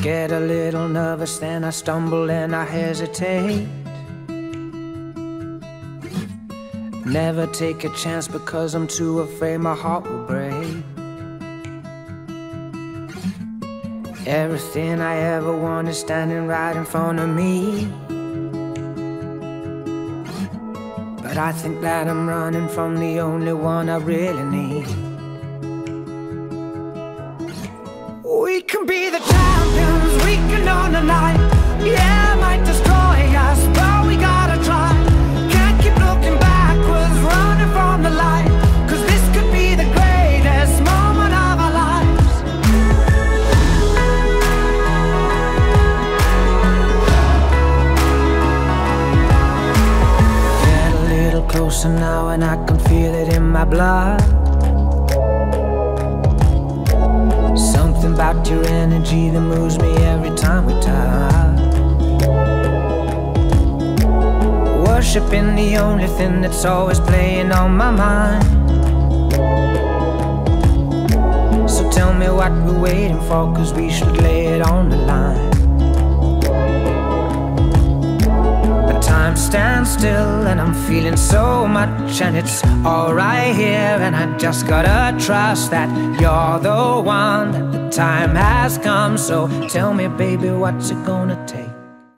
get a little nervous, then I stumble and I hesitate. Never take a chance because I'm too afraid my heart will break. Everything I ever want is standing right in front of me, but I think that I'm running from the only one I really need. We can be the champions, we can own the night. Yeah, it might destroy us, but we gotta try. Can't keep looking backwards, running from the light, 'cause this could be the greatest moment of our lives. Get a little closer now and I can feel it in my blood. Something about your energy that moves me every time we touch. Worshiping the only thing that's always playing on my mind. So tell me what we're waiting for, 'cause we should lay it on the line. But time stands still and I'm feeling so much, and it's all right here, and I just gotta trust that you're the one, that the time has come. So tell me, baby, what's it gonna take?